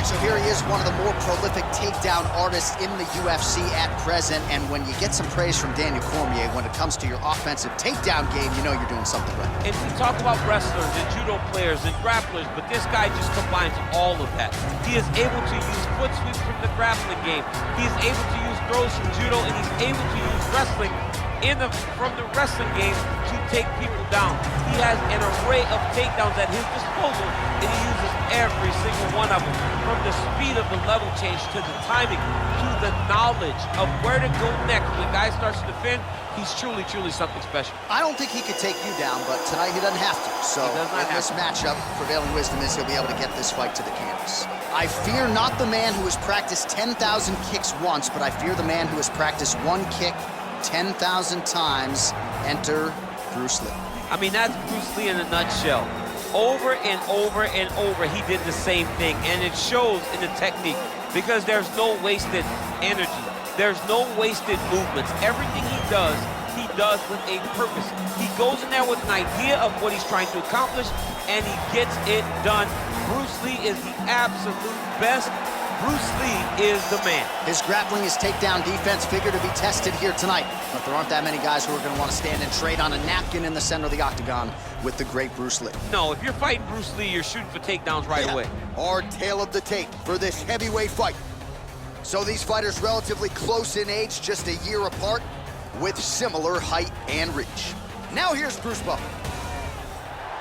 right, so here he is, one of the more prolific takedown artists in the UFC at present. And when you get some praise from Daniel Cormier when it comes to your offensive takedown game, you know you're doing something right. And we talk about wrestlers and judo players and grapplers, but this guy just combines all of that. He is able to use foot sweeps from the grappling game. He is able to use throws from judo, and he's able to use wrestling from the wrestling game to take people down. He has an array of takedowns at his disposal, and he uses every single one of them. From the speed of the level change, to the timing, to the knowledge of where to go next. When the guy starts to defend, he's truly, truly something special. I don't think he could take you down, but tonight he doesn't have to. So in this matchup, prevailing wisdom is he'll be able to get this fight to the canvas. I fear not the man who has practiced 10,000 kicks once, but I fear the man who has practiced one kick 10,000 times. Enter Bruce Lee. I mean, that's Bruce Lee in a nutshell. Over and over and over, he did the same thing, and it shows in the technique because there's no wasted energy. There's no wasted movements. Everything he does with a purpose. He goes in there with an idea of what he's trying to accomplish, and he gets it done. Bruce Lee is the absolute best. Bruce Lee is the man. His grappling, his takedown defense figure to be tested here tonight. But there aren't that many guys who are going to want to stand and trade on a napkin in the center of the octagon with the great Bruce Lee. No, if you're fighting Bruce Lee, you're shooting for takedowns right away. Our tale of the tape for this heavyweight fight. So these fighters relatively close in age, just a year apart, with similar height and reach. Now here's Bruce Buffer.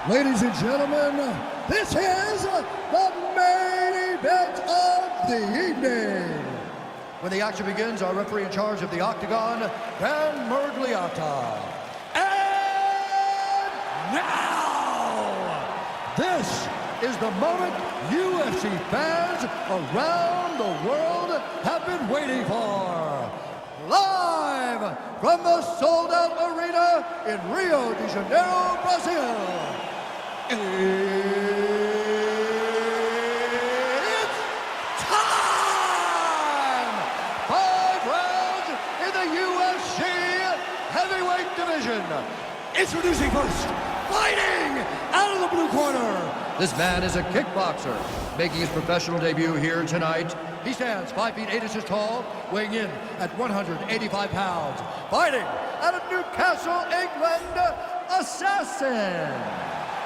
Ladies and gentlemen, this is the main event of the evening. When the action begins, our referee in charge of the octagon, Dan Mergliata. And now, this is the moment UFC fans around the world have been waiting for. Live from the sold-out arena in Rio de Janeiro, Brazil. It's time! 5 rounds in the UFC heavyweight division. Introducing first, fighting out of the blue corner. This man is a kickboxer, making his professional debut here tonight. He stands 5 feet 8 inches tall, weighing in at 185 pounds. Fighting out of Newcastle, England, Assassin.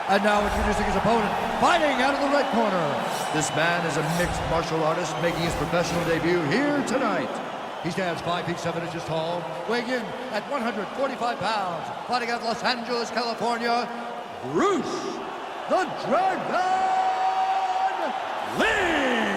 And now introducing his opponent, fighting out of the red corner. This man is a mixed martial artist making his professional debut here tonight. He stands 5 feet 7 inches tall, weighing in at 145 pounds. Fighting out of Los Angeles, California, Bruce the Dragon Lee.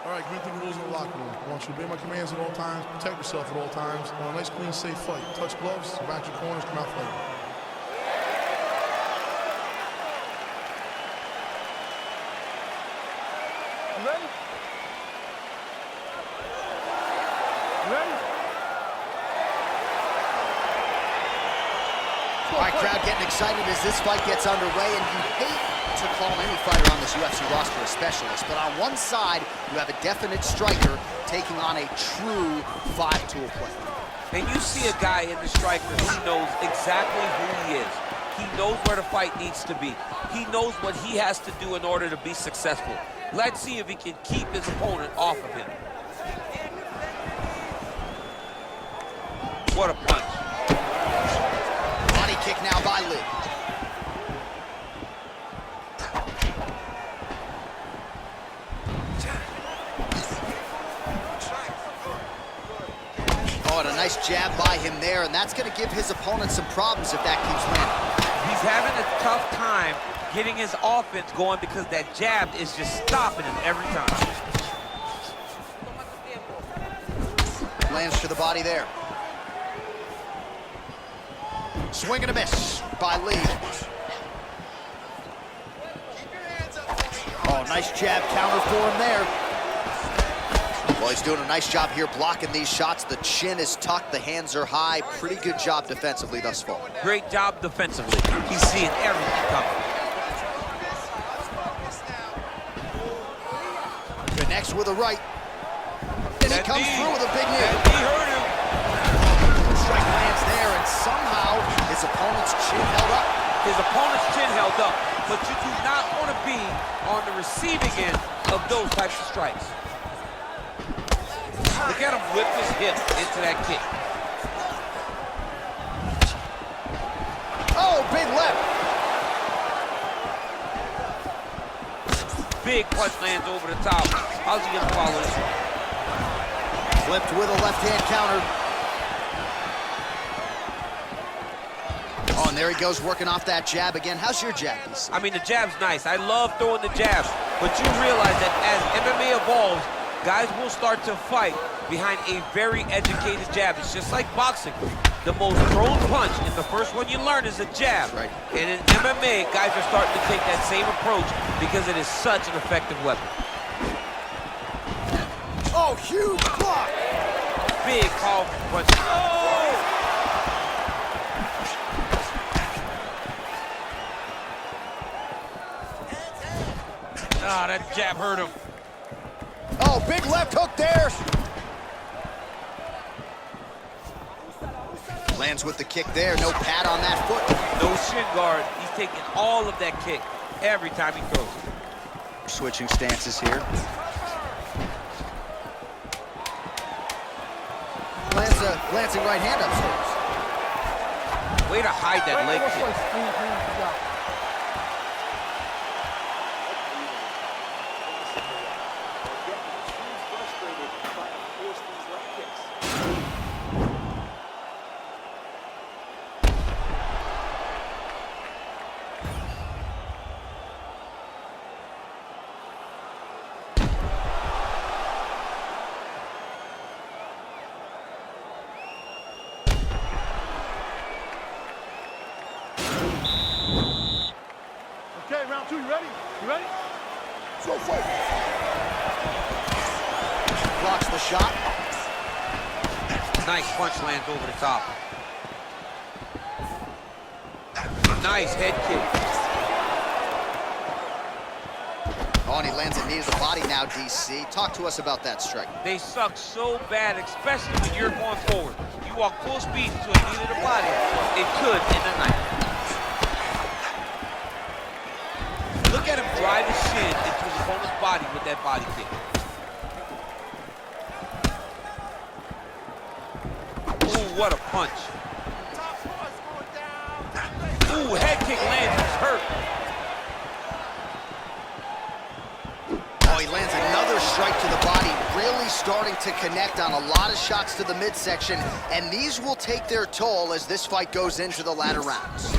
All right, give me the rules in the locker room. I want you to obey my commands at all times, protect yourself at all times. I want a nice, clean, safe fight. Touch gloves, back your corners, come out fighting. You ready? You ready? All right, crowd getting excited as this fight gets underway, and you hate to call any fighter on this UFC roster a specialist, but on one side, you have a definite striker taking on a true 5-tool player. And you see a guy in the striker who knows exactly who he is. He knows where the fight needs to be. He knows what he has to do in order to be successful. Let's see if he can keep his opponent off of him. What a punch. Body kick now by Lee. Oh, and a nice jab by him there, and that's going to give his opponent some problems if that keeps landing. He's having a tough time getting his offense going because that jab is just stopping him every time. Lands to the body there. Swing and a miss by Lee. Oh, nice jab counter for him there. Well, he's doing a nice job here blocking these shots. The chin is tucked, the hands are high. Pretty good job defensively thus far. Great job defensively. He's seeing everything coming. Connects with a right. Lee comes through with a big knee. That knee hurt him. Strike lands there, and somehow his opponent's chin held up. His opponent's chin held up, but you do not want to be on the receiving end of those types of strikes. Look at him whip his hip into that kick. Oh, big left. Big punch lands over the top. How's he gonna follow this? Flipped with a left-hand counter. Oh, and there he goes, working off that jab again. How's your jab, DC? I mean, the jab's nice. I love throwing the jabs, but you realize that as MMA evolves, guys will start to fight behind a very educated jab. It's just like boxing. The most thrown punch, and the first one you learn is a jab. Right. And in MMA, guys are starting to take that same approach because it is such an effective weapon. Oh, huge block. Big, powerful punch. Oh! Ah, that jab hurt him. Oh, big left hook there. Lands with the kick there, no pad on that foot. No shin guard. He's taking all of that kick every time he throws. Switching stances here. Lands a glancing right hand upstairs. Way to hide that leg kick. Okay, round two, you ready? You ready? Let's go fight. Blocks the shot. Nice punch lands over the top. Nice head kick. Oh, and he lands a knee to the body now, DC. Talk to us about that strike. They suck so bad, especially when you're going forward. You walk full speed into a knee to the body, it could end the night. Look at him drive his shin into his opponent's body with that body kick. Ooh, what a punch. Ooh, head kick lands, he's hurt. Oh, he lands another strike to the body, really starting to connect on a lot of shots to the midsection, and these will take their toll as this fight goes into the latter rounds.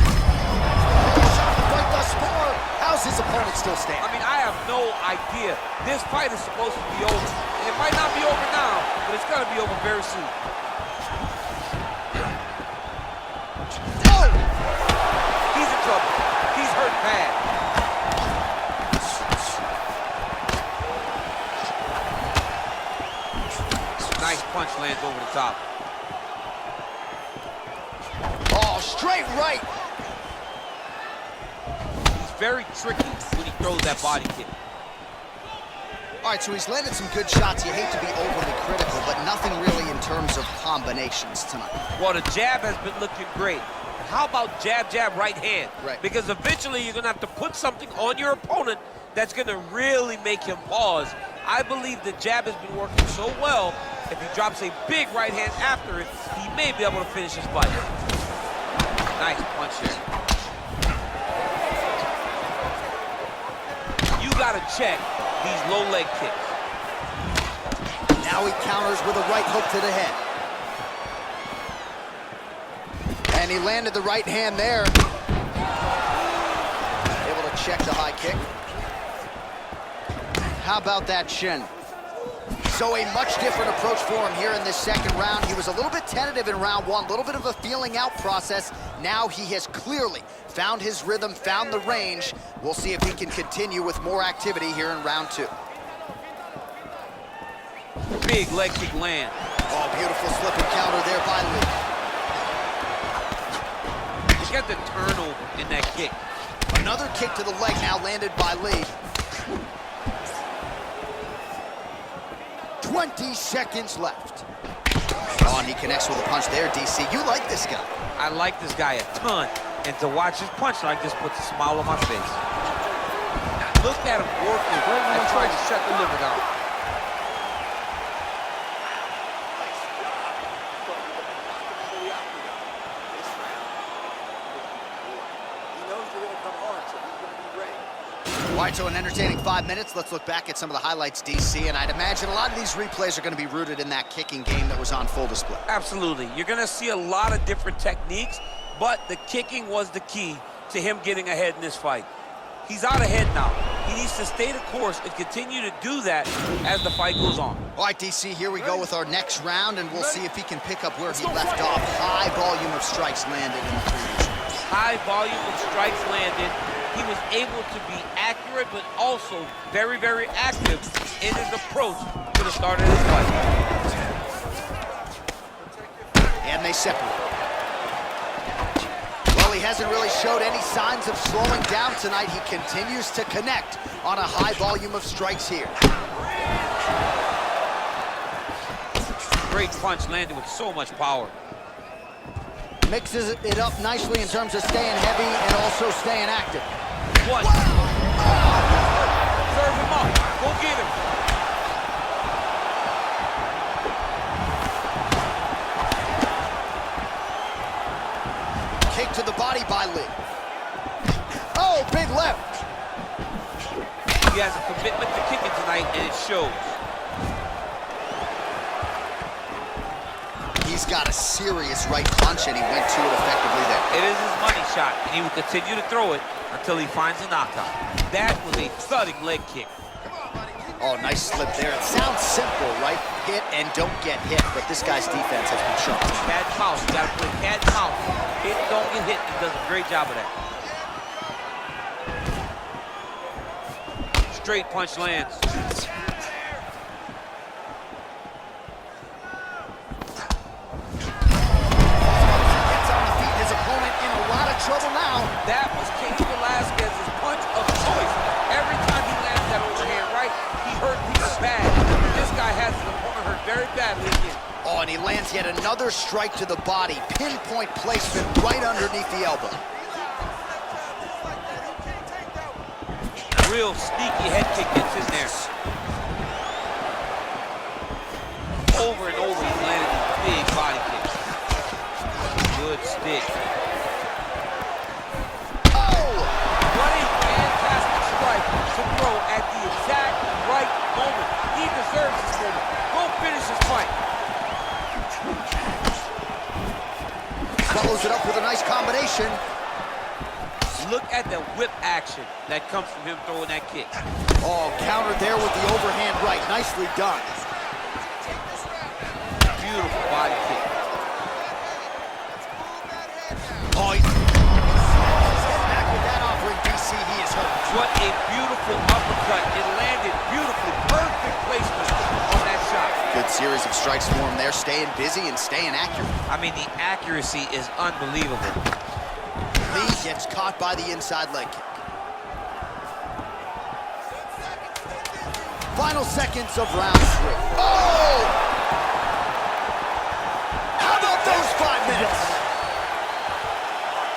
Right thus far, how's his opponent still stand? I mean, I have no idea. This fight is supposed to be over. It might not be over now, but it's gonna be over very soon. Oh! He's in trouble. He's hurt bad. Nice punch lands over the top. Oh, straight right. He's very tricky when he throws that body kick. All right, so he's landed some good shots. You hate to be overly critical, but nothing really in terms of combinations tonight. Well, the jab has been looking great. How about jab, jab, right hand? Right. Because eventually you're gonna have to put something on your opponent that's gonna really make him pause. I believe the jab has been working so well, if he drops a big right hand after it, he may be able to finish his fight. Nice punch there. You gotta check these low leg kicks. Now he counters with a right hook to the head. And he landed the right hand there. Able to check the high kick. How about that shin? So a much different approach for him here in this second round. He was a little bit tentative in round one, a little bit of a feeling out process. Now he has clearly found his rhythm, found the range. We'll see if he can continue with more activity here in round two. Big leg kick land. Oh, beautiful slip and counter there by Lee. Look at the turnover in that kick. Another kick to the leg now landed by Lee. 20 seconds left. Oh, and he connects with a punch there, DC. You like this guy. I like this guy a ton. And to watch his punch like this puts a smile on my face. Look at him working and trying to shut the liver down. All right, so an entertaining 5 minutes. Let's look back at some of the highlights, DC, and I'd imagine a lot of these replays are going to be rooted in that kicking game that was on full display. Absolutely. You're going to see a lot of different techniques, but the kicking was the key to him getting ahead in this fight. He's out ahead now. He needs to stay the course and continue to do that as the fight goes on. All right, DC, here we go with our next round, and we'll see if he can pick up where he left off. High volume of strikes landed in the previous rounds. High volume of strikes landed. He was able to be accurate, but also very, very active in his approach to the start of this fight. And they separate. Well, he hasn't really showed any signs of slowing down tonight. He continues to connect on a high volume of strikes here. Great punch landed with so much power. Mixes it up nicely in terms of staying heavy and also staying active. One. Serve him up. Go get him. Kick to the body by Lee. Oh, big left. He has a commitment to kicking tonight, and it shows. He's got a serious right punch, and he went to it effectively there. It is his money shot, and he will continue to throw it until he finds a knockout. That was a thudding leg kick. Oh, nice slip there. It sounds simple, right? Hit and don't get hit, but this guy's defense has been sharp. Cat and mouse. You gotta play cat and mouse. Hit, don't get hit. He does a great job of that. Straight punch lands. Trouble now. That was Cain Velasquez's punch of choice. Every time he lands that overhand right, he hurt people bad. This guy has his opponent hurt very badly again. Oh, and he lands yet another strike to the body. Pinpoint placement right underneath the elbow. Real sneaky head kick gets in there. Over and over, he's landed these big body kicks. Good stick. To throw at the exact right moment. He deserves this moment. Go finish his fight. Follows it up with a nice combination. Look at the whip action that comes from him throwing that kick. Oh, countered there with the overhand right. Nicely done. Beautiful body kick. Oh, he's back with that offering, DC. He is hurt. What a beautiful uppercut. It landed beautifully. Perfect placement on that shot. Good series of strikes for him there. Staying busy and staying accurate. I mean, the accuracy is unbelievable. Lee gets caught by the inside leg kick. Final seconds of round 3. Oh! How about those 5 minutes?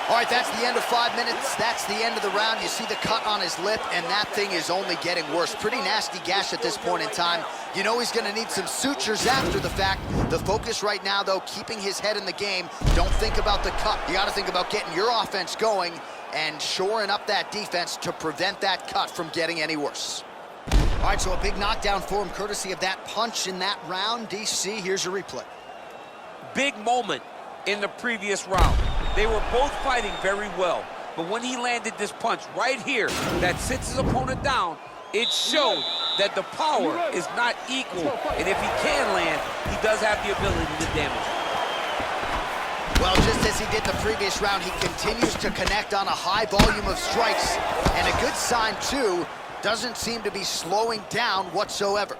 All right, that's the end of 5 minutes. That's the end of the round. You see the cut on his lip, and that thing is only getting worse. Pretty nasty gash at this point in time. You know he's going to need some sutures after the fact. The focus right now, though, keeping his head in the game. Don't think about the cut. You got to think about getting your offense going and shoring up that defense to prevent that cut from getting any worse. All right, so a big knockdown for him, courtesy of that punch in that round. DC, here's your replay. Big moment in the previous round. They were both fighting very well, but when he landed this punch right here that sits his opponent down, it showed that the power is not equal, and if he can land, he does have the ability to damage. Well, just as he did the previous round, he continues to connect on a high volume of strikes, and a good sign, too, doesn't seem to be slowing down whatsoever.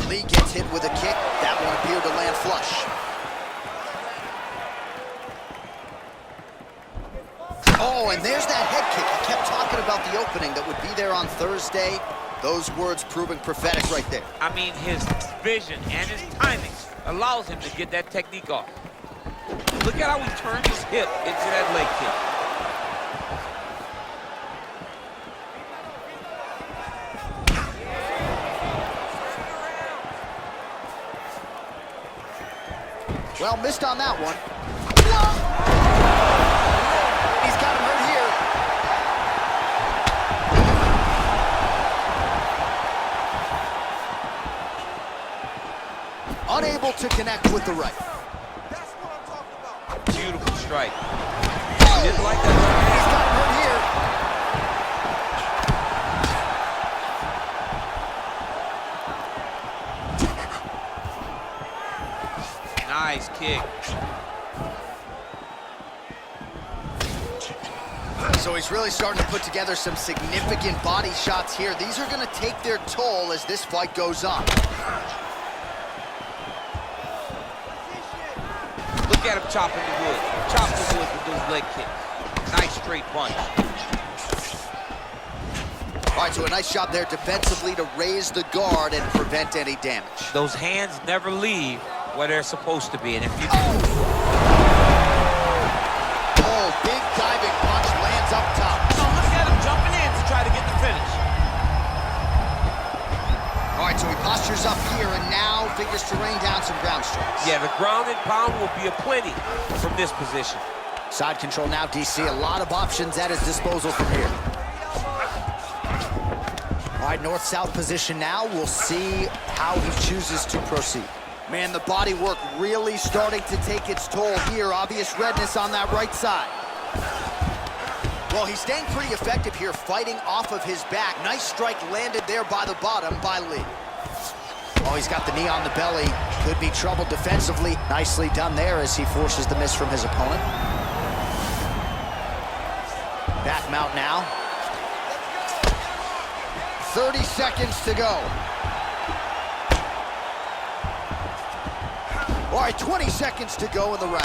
Lee gets hit with a kick. That one appeared to land flush. Oh, and there's that head kick. He kept talking about the opening that would be there on Thursday. Those words proving prophetic right there. I mean, his vision and his timing allows him to get that technique off. Look at how he turned his hip into that leg kick. Well, missed on that one. He's got him hurt here. Unable to connect with the right. That's what I'm talking about. Beautiful strike. He didn't like that. He's got him hurt here. Nice kick. So he's really starting to put together some significant body shots here. These are going to take their toll as this fight goes on. Look at him chopping the wood. Chop the wood with those leg kicks. Nice straight punch. All right, so a nice job there defensively to raise the guard and prevent any damage. Those hands never leave where they're supposed to be, and if you... Oh, big diving punch lands up top. Oh, look at him jumping in to try to get the finish. All right, so he postures up here and now figures to rain down some ground strikes. Yeah, the ground and pound will be aplenty from this position. Side control now, DC. A lot of options at his disposal from here. All right, north-south position now. We'll see how he chooses to proceed. Man, the body work really starting to take its toll here. Obvious redness on that right side. Well, he's staying pretty effective here, fighting off of his back. Nice strike landed there by the bottom by Lee. Oh, he's got the knee on the belly. Could be trouble defensively. Nicely done there as he forces the miss from his opponent. Back mount now. 30 seconds to go. All right, 20 seconds to go in the round.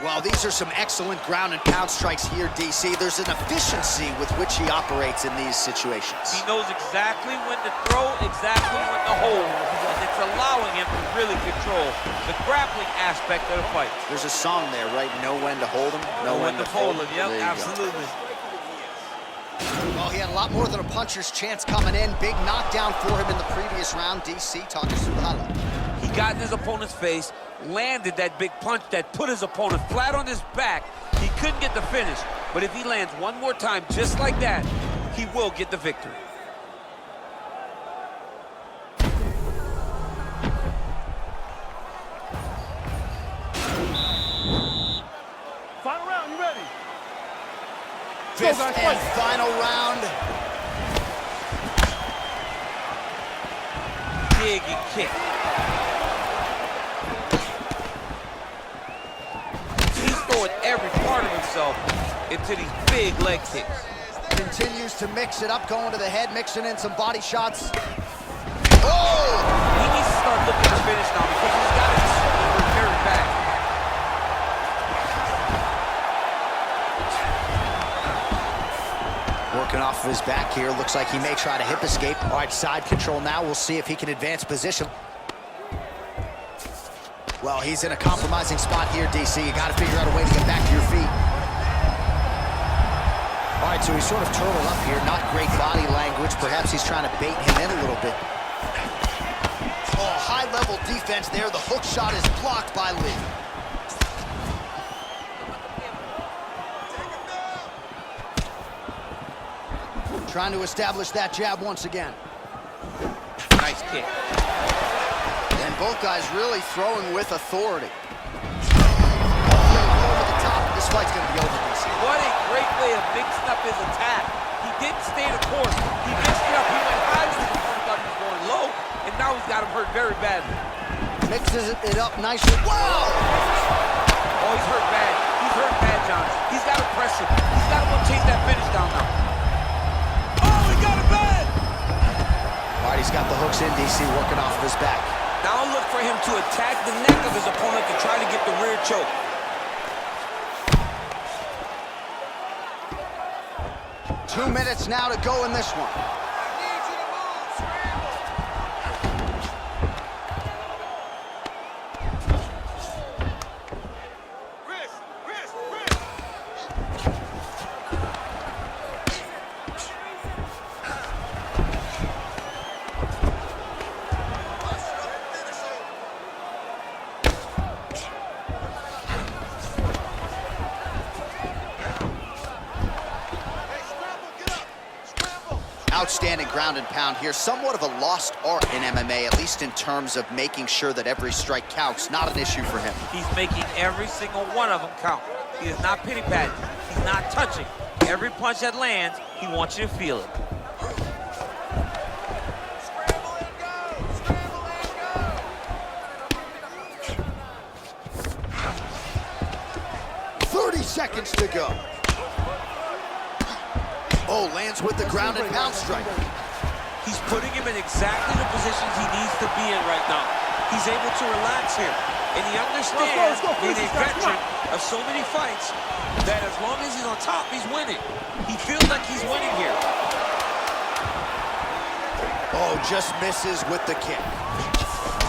Well, these are some excellent ground and pound strikes here, DC. There's an efficiency with which he operates in these situations. He knows exactly when to throw, exactly when to hold, and it's allowing him to really control the grappling aspect of the fight. There's a song there, right? Know when to hold him, Know when to fold him. Yep, There you absolutely. go. Well, he had a lot more than a puncher's chance coming in. Big knockdown for him in the previous round. DC, talk us through the highlight. He got in his opponent's face, landed that big punch that put his opponent flat on his back. He couldn't get the finish, but if he lands one more time just like that, he will get the victory. Final round, you ready? Fifth guys, and fight. final round. Big and kick. He's throwing every part of himself into these big leg kicks. Continues to mix it up, going to the head, mixing in some body shots. Oh! He needs to start looking to finish now because he's got his shoulder very back. Working off of his back here. Looks like he may try to hip escape. All right, side control now. We'll see if he can advance position. Well, he's in a compromising spot here, DC. You got to figure out a way to get back to your feet. All right, so he's sort of turtled up here. Not great body language. Perhaps he's trying to bait him in a little bit. Oh, high-level defense there. The hook shot is blocked by Lee. Trying to establish that jab once again. Nice kick. And both guys really throwing with authority. Over the top. This fight's going to be over, DC. What a great way of mixing up his attack. He didn't stay the course. He mixed it up. He went high when he thought he was going low, and now he's got him hurt very badly. Mixes it up nicely. Wow! Oh, he's hurt bad. He's hurt bad, John. He's got to press him. He's got to go chase that finish down now. Oh, he got it bad! All right, he's got the hooks in, DC, working off of his back. Now look for him to attack the neck of his opponent to try to get the rear choke. 2 minutes now to go in this one. Outstanding ground and pound here. Somewhat of a lost art in MMA, at least in terms of making sure that every strike counts. Not an issue for him. He's making every single one of them count. He is not pity-patting. He's not touching. Every punch that lands, he wants you to feel it. Scramble and go! Scramble and go! 30 seconds to go. Oh, lands with the ground and pound strike. He's putting him in exactly the positions he needs to be in right now. He's able to relax here. And he understands, being a veteran of so many fights, that as long as he's on top, he's winning. He feels like he's winning here. Oh, just misses with the kick.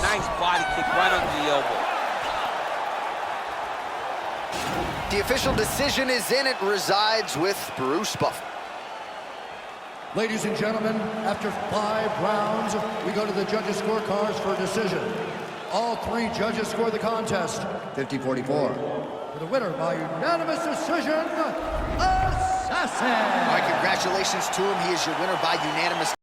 Nice body kick right under the elbow. The official decision is in. It resides with Bruce Buffer. Ladies and gentlemen, after 5 rounds, we go to the judges' scorecards for a decision. All 3 judges score the contest, 50-44. For the winner by unanimous decision, Assassin! All right, congratulations to him. He is your winner by unanimous